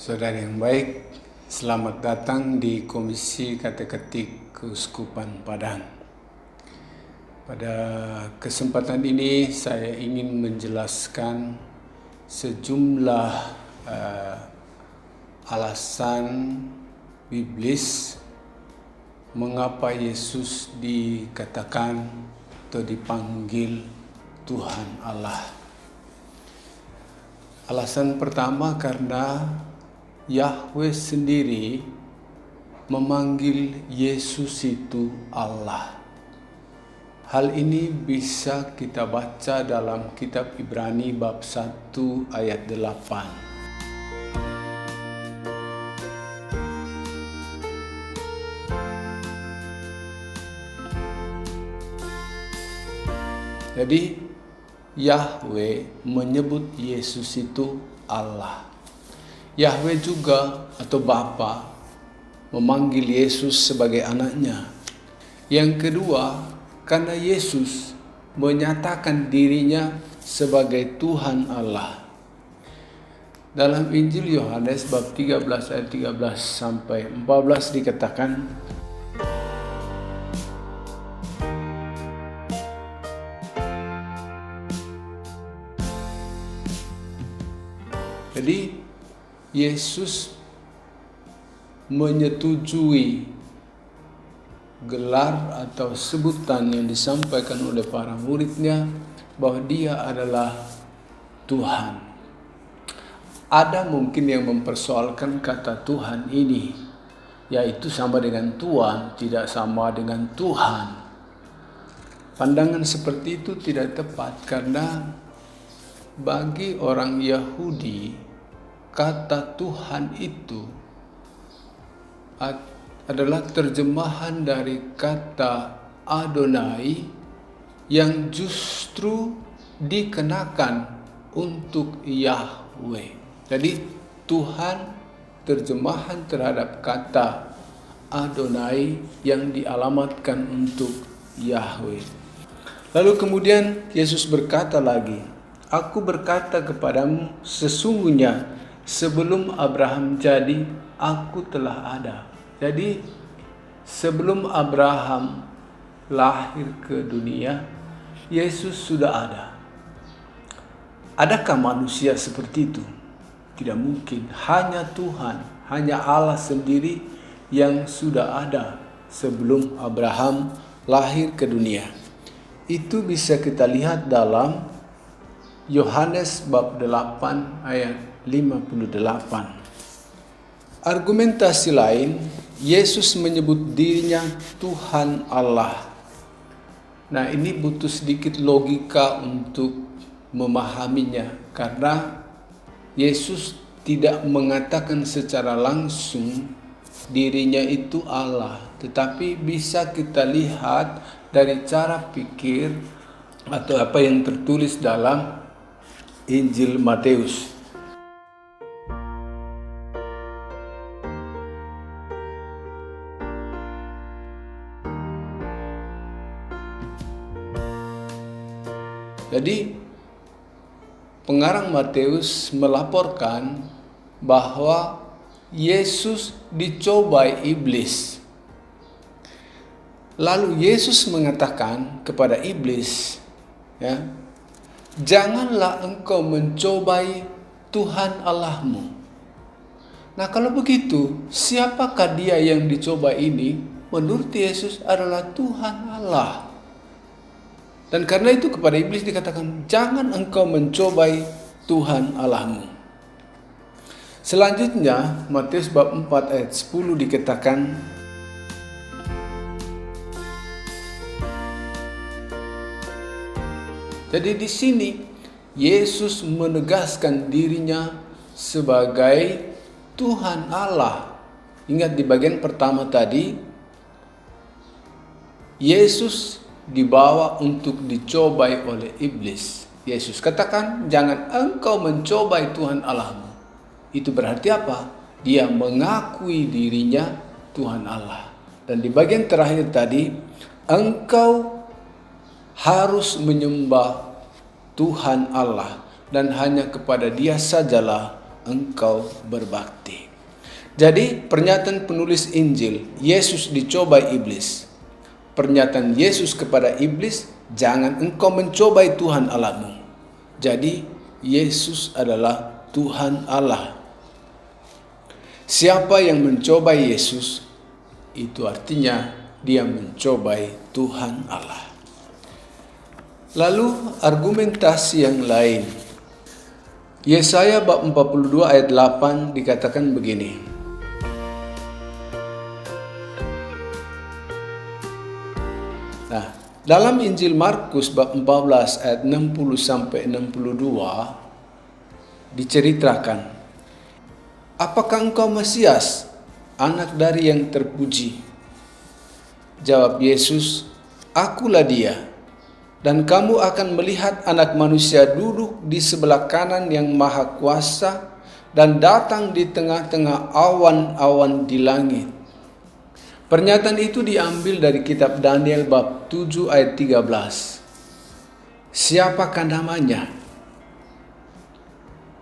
Saudara yang baik, selamat datang di Komisi Kata-Ketik Keuskupan Padang. Pada kesempatan ini saya ingin menjelaskan sejumlah alasan biblis mengapa Yesus dikatakan atau dipanggil Tuhan Allah. Alasan pertama karena Yahweh sendiri memanggil Yesus itu Allah. Hal ini bisa kita baca dalam kitab Ibrani bab 1 ayat 8. Jadi Yahweh menyebut Yesus itu Allah. Yahweh juga atau Bapa memanggil Yesus sebagai anaknya. Yang kedua, karena Yesus menyatakan dirinya sebagai Tuhan Allah. Dalam Injil Yohanes bab 13 ayat 13 sampai 14 dikatakan, jadi Yesus menyetujui gelar atau sebutan yang disampaikan oleh para muridnya bahwa dia adalah Tuhan. Ada mungkin yang mempersoalkan kata Tuhan ini, yaitu sama dengan Tuhan, tidak sama dengan Tuhan. Pandangan seperti itu tidak tepat karena bagi orang Yahudi kata Tuhan itu adalah terjemahan dari kata Adonai yang justru dikenakan untuk Yahweh. Jadi Tuhan terjemahan terhadap kata Adonai yang dialamatkan untuk Yahweh. Lalu kemudian Yesus berkata lagi, "Aku berkata kepadamu, sesungguhnya sebelum Abraham jadi, aku telah ada." Jadi sebelum Abraham lahir ke dunia, Yesus sudah ada. Adakah manusia seperti itu? Tidak mungkin. Hanya Tuhan, hanya Allah sendiri yang sudah ada sebelum Abraham lahir ke dunia. Itu bisa kita lihat dalam Yohanes bab 8 ayat 58. Argumentasi lain, Yesus menyebut dirinya Tuhan Allah. Nah, ini butuh sedikit logika untuk memahaminya karena Yesus tidak mengatakan secara langsung dirinya itu Allah, tetapi bisa kita lihat dari cara pikir atau apa yang tertulis dalam Injil Matius. Jadi pengarang Matius melaporkan bahwa Yesus dicobai iblis. Lalu Yesus mengatakan kepada iblis, "Janganlah engkau mencobai Tuhan Allahmu." Nah, kalau begitu, siapakah dia yang dicoba ini? Menurut Yesus adalah Tuhan Allah. Dan karena itu kepada iblis dikatakan, "Jangan engkau mencobai Tuhan Allahmu." Selanjutnya, Matius bab 4 ayat 10 dikatakan, jadi di sini Yesus menegaskan dirinya sebagai Tuhan Allah. Ingat di bagian pertama tadi, Yesus dibawa untuk dicobai oleh iblis. Yesus katakan, "Jangan engkau mencobai Tuhan Allahmu." Itu berarti apa? Dia mengakui dirinya Tuhan Allah. Dan di bagian terakhir tadi, engkau harus menyembah Tuhan Allah dan hanya kepada Dia sajalah engkau berbakti. Jadi pernyataan penulis Injil, Yesus dicobai iblis. Pernyataan Yesus kepada iblis, jangan engkau mencobai Tuhan Allahmu. Jadi Yesus adalah Tuhan Allah. Siapa yang mencobai Yesus, itu artinya dia mencobai Tuhan Allah. Lalu argumentasi yang lain. Yesaya bab 42 ayat 8 dikatakan begini. Nah, dalam Injil Markus bab 14 ayat 60 sampai 62 diceritakan, apakah engkau Mesias, anak dari yang terpuji? Jawab Yesus, akulah dia. Dan kamu akan melihat Anak Manusia duduk di sebelah kanan yang Maha Kuasa dan datang di tengah-tengah awan-awan di langit. Pernyataan itu diambil dari kitab Daniel bab 7 ayat 13. Siapakah namanya?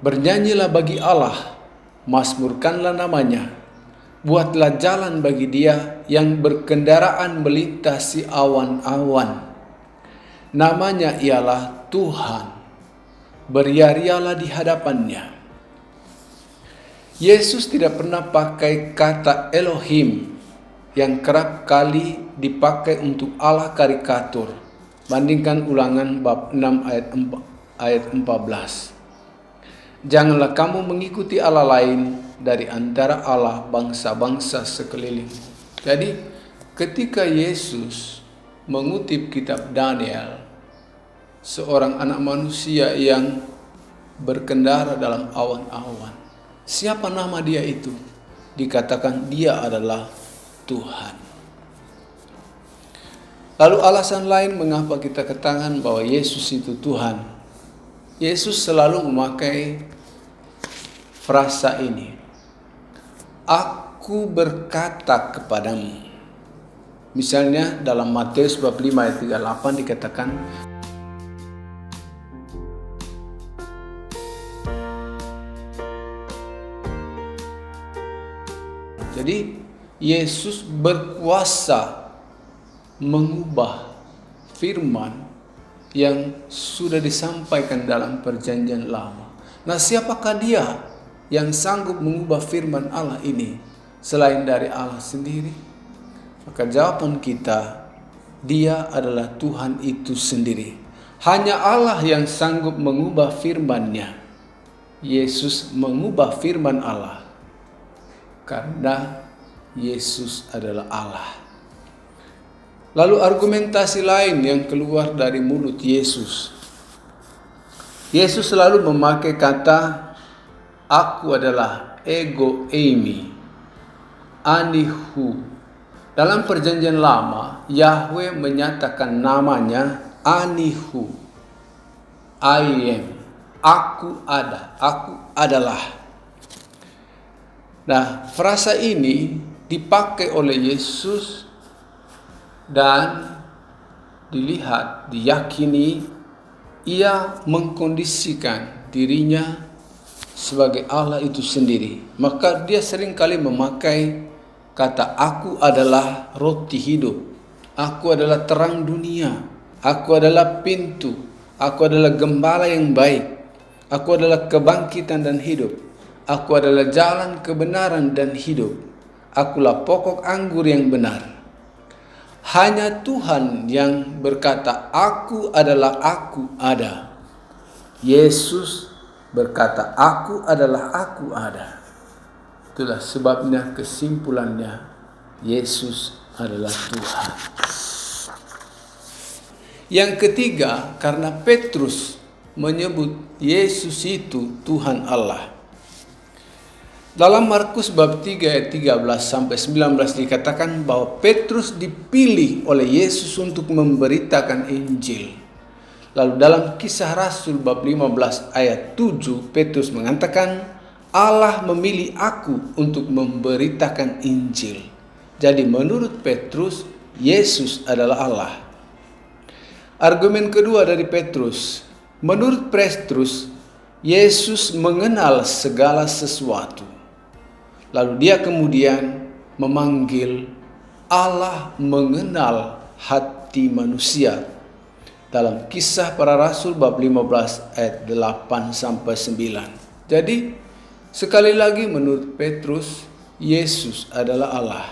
Bernyanyilah bagi Allah, mazmurkanlah namanya. Buatlah jalan bagi dia yang berkendaraan melintasi awan-awan. Namanya ialah Tuhan. Beriarialah di hadapannya. Yesus tidak pernah pakai kata Elohim yang kerap kali dipakai untuk Allah karikatur. Bandingkan Ulangan bab 6 ayat 14. Janganlah kamu mengikuti Allah lain dari antara Allah bangsa-bangsa sekeliling. Jadi ketika Yesus mengutip kitab Daniel, seorang anak manusia yang berkendara dalam awan-awan, siapa nama dia itu? Dikatakan dia adalah Tuhan. Lalu alasan lain mengapa kita katakan bahwa Yesus itu Tuhan. Yesus selalu memakai frasa ini. Aku berkata kepadamu. Misalnya dalam Matius bab 5 ayat 38 dikatakan, jadi Yesus berkuasa mengubah firman yang sudah disampaikan dalam perjanjian lama. Nah, siapakah dia yang sanggup mengubah firman Allah ini selain dari Allah sendiri? Maka jawaban kita, dia adalah Tuhan itu sendiri. Hanya Allah yang sanggup mengubah firman-Nya. Yesus mengubah firman Allah karena Yesus adalah Allah. Lalu argumentasi lain yang keluar dari mulut Yesus. Yesus selalu memakai kata, aku adalah ego eimi, anihu. Dalam perjanjian lama, Yahweh menyatakan namanya anihu, I am, aku ada, aku adalah. Nah, frasa ini dipakai oleh Yesus dan dilihat, diyakini ia mengkondisikan dirinya sebagai Allah itu sendiri. Maka dia seringkali memakai kata aku adalah roti hidup, aku adalah terang dunia, aku adalah pintu, aku adalah gembala yang baik, aku adalah kebangkitan dan hidup, aku adalah jalan kebenaran dan hidup, akulah pokok anggur yang benar. Hanya Tuhan yang berkata, aku adalah aku ada. Yesus berkata, aku adalah aku ada. Itulah sebabnya kesimpulannya, Yesus adalah Tuhan. Yang ketiga, karena Petrus menyebut Yesus itu Tuhan Allah. Dalam Markus bab 3 ayat 13 sampai 19 dikatakan bahwa Petrus dipilih oleh Yesus untuk memberitakan Injil. Lalu dalam Kisah Rasul bab 15 ayat 7 Petrus mengatakan, Allah memilih aku untuk memberitakan Injil. Jadi menurut Petrus, Yesus adalah Allah. Argumen kedua dari Petrus, menurut Petrus, Yesus mengenal segala sesuatu. Lalu dia kemudian memanggil Allah mengenal hati manusia. Dalam Kisah Para Rasul bab 15 ayat 8 sampai 9. Jadi sekali lagi menurut Petrus, Yesus adalah Allah.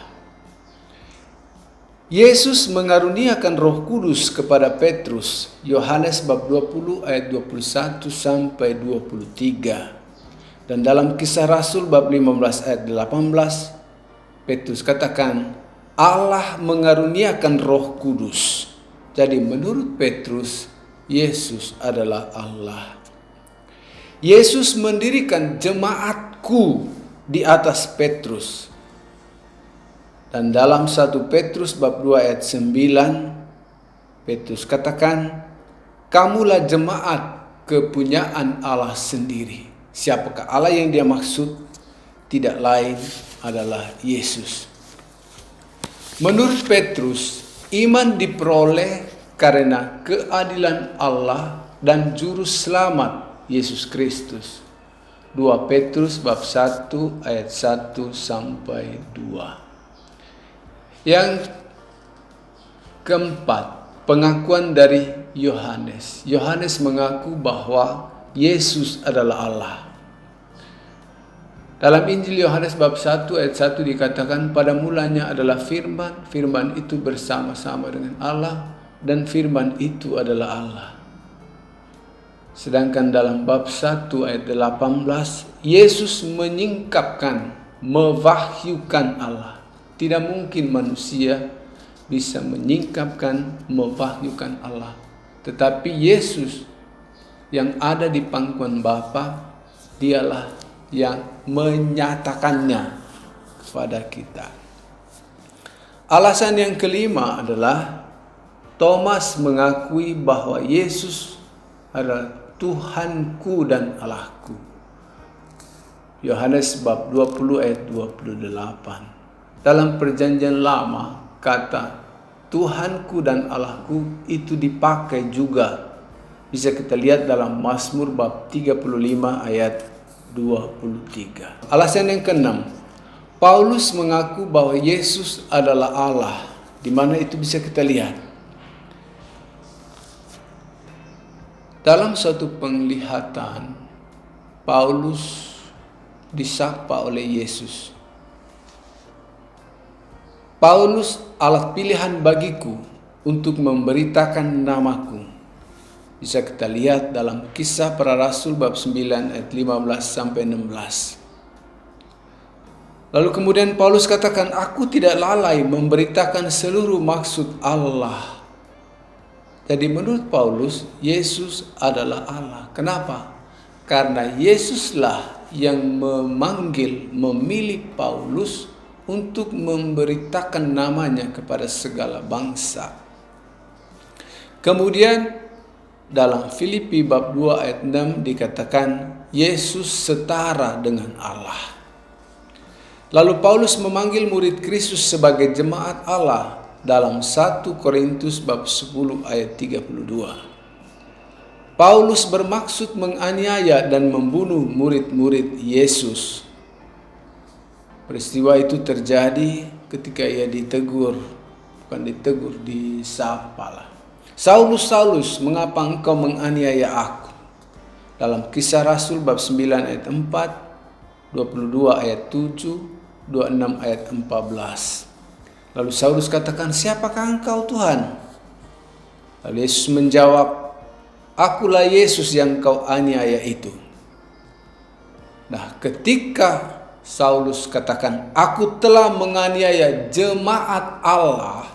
Yesus mengaruniakan Roh Kudus kepada Petrus, Yohanes bab 20 ayat 21 sampai 23. Dan dalam Kisah Rasul bab 15 ayat 18, Petrus katakan, Allah mengaruniakan Roh Kudus. Jadi menurut Petrus, Yesus adalah Allah. Yesus mendirikan jemaatku di atas Petrus. Dan dalam 1 Petrus bab 2 ayat 9, Petrus katakan, kamulah jemaat kepunyaan Allah sendiri. Siapakah Allah yang dia maksud? Tidak lain adalah Yesus. Menurut Petrus, iman diperoleh karena keadilan Allah dan juru selamat Yesus Kristus. 2 Petrus bab 1 ayat 1 sampai 2. Yang keempat, pengakuan dari Yohanes. Yohanes mengaku bahwa Yesus adalah Allah. Dalam Injil Yohanes bab 1 ayat 1 dikatakan, pada mulanya adalah firman, firman itu bersama-sama dengan Allah, dan firman itu adalah Allah. Sedangkan dalam bab 1 ayat 18, Yesus menyingkapkan, mewahyukan Allah. Tidak mungkin manusia bisa menyingkapkan, mewahyukan Allah. Tetapi Yesus yang ada di pangkuan Bapa, dialah yang menyatakannya kepada kita. Alasan yang kelima adalah Thomas mengakui bahwa Yesus adalah Tuhanku dan Allahku. Yohanes bab 20 ayat 28. Dalam perjanjian lama, kata Tuhanku dan Allahku itu dipakai juga. Bisa kita lihat dalam Mazmur bab 35 ayat 23. Alasan yang keenam, Paulus mengaku bahwa Yesus adalah Allah. Di mana itu bisa kita lihat? Dalam suatu penglihatan, Paulus disapa oleh Yesus. Paulus, alat pilihan bagiku untuk memberitakan namaku. Bisa kita lihat dalam Kisah Para Rasul bab 9 ayat 15 sampai 16. Lalu kemudian Paulus katakan, aku tidak lalai memberitakan seluruh maksud Allah. Jadi menurut Paulus, Yesus adalah Allah. Kenapa? Karena Yesuslah yang memanggil, memilih Paulus untuk memberitakan namanya kepada segala bangsa. Kemudian dalam Filipi bab 2 ayat 6 dikatakan Yesus setara dengan Allah. Lalu Paulus memanggil murid Kristus sebagai jemaat Allah dalam 1 Korintus bab 10 ayat 32. Paulus bermaksud menganiaya dan membunuh murid-murid Yesus. Peristiwa itu terjadi ketika ia ditegur, bukan ditegur, disapalah. Saulus, Saulus, mengapa engkau menganiaya aku? Dalam Kisah Rasul bab 9 ayat 4, 22 ayat 7, 26 ayat 14. Lalu Saulus katakan, siapakah engkau Tuhan? Lalu Yesus menjawab, akulah Yesus yang kau aniaya itu. Nah, ketika Saulus katakan, aku telah menganiaya jemaat Allah.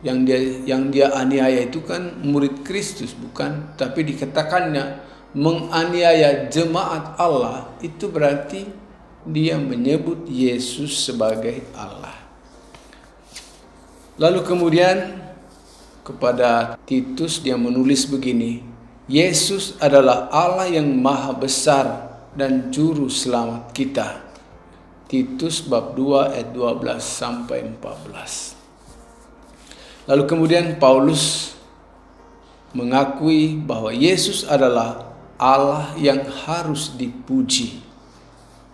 Yang dia aniaya itu kan murid Kristus, bukan? Tapi dikatakannya menganiaya jemaat Allah, itu berarti dia menyebut Yesus sebagai Allah. Lalu kemudian kepada Titus dia menulis begini, Yesus adalah Allah yang maha besar dan juru selamat kita. Titus bab 2 ayat 12 sampai 14. Lalu kemudian Paulus mengakui bahwa Yesus adalah Allah yang harus dipuji.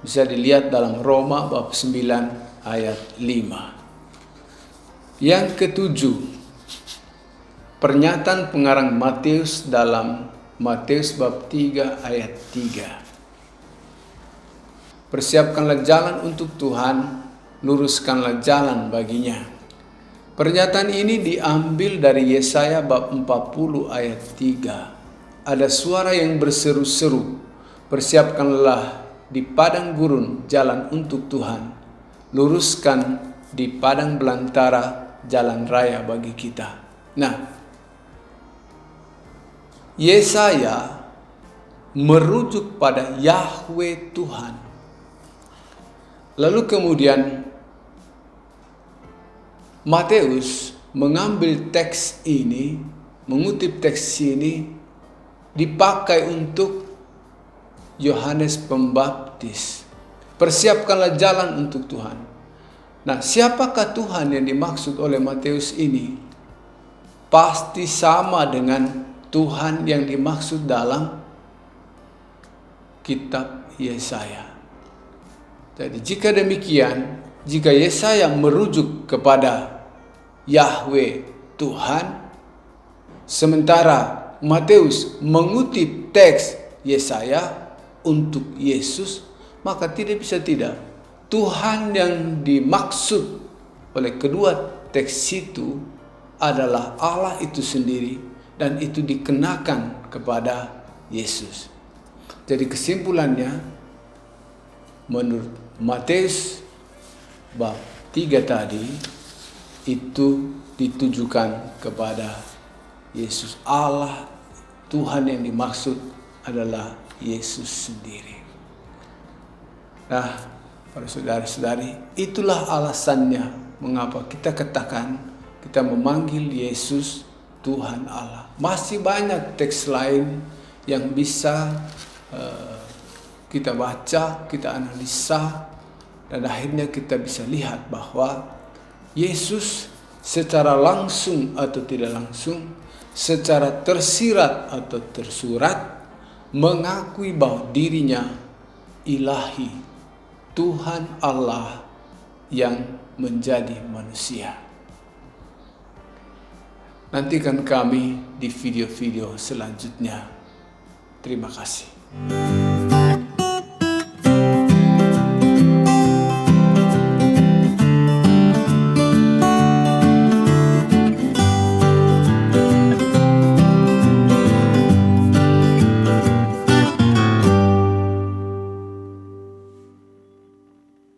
Bisa dilihat dalam Roma bab 9 ayat 5. Yang ketujuh, pernyataan pengarang Matius dalam Matius bab 3 ayat 3. Persiapkanlah jalan untuk Tuhan, luruskanlah jalan baginya. Pernyataan ini diambil dari Yesaya bab 40 ayat 3. Ada suara yang berseru-seru, persiapkanlah di padang gurun jalan untuk Tuhan, luruskan di padang belantara jalan raya bagi kita. Nah, Yesaya merujuk pada Yahweh Tuhan. Lalu kemudian Matius mengambil teks ini, mengutip teks ini, dipakai untuk Yohanes Pembaptis. Persiapkanlah jalan untuk Tuhan. Nah, siapakah Tuhan yang dimaksud oleh Matius ini? Pasti sama dengan Tuhan yang dimaksud dalam kitab Yesaya. Jadi jika demikian, jika Yesaya merujuk kepada Yahweh Tuhan, sementara Matius mengutip teks Yesaya untuk Yesus, maka tidak bisa tidak. Tuhan yang dimaksud oleh kedua teks itu adalah Allah itu sendiri, dan itu dikenakan kepada Yesus. Jadi kesimpulannya, menurut Matius bab 3 tadi, itu ditujukan kepada Yesus. Allah Tuhan yang dimaksud adalah Yesus sendiri. Nah, para saudara-saudari, itulah alasannya mengapa kita katakan kita memanggil Yesus Tuhan Allah. Masih banyak teks lain yang bisa kita baca, kita analisa, dan akhirnya kita bisa lihat bahwa Yesus secara langsung atau tidak langsung, secara tersirat atau tersurat, mengakui bahwa dirinya ilahi, Tuhan Allah yang menjadi manusia. Nantikan kami di video-video selanjutnya. Terima kasih.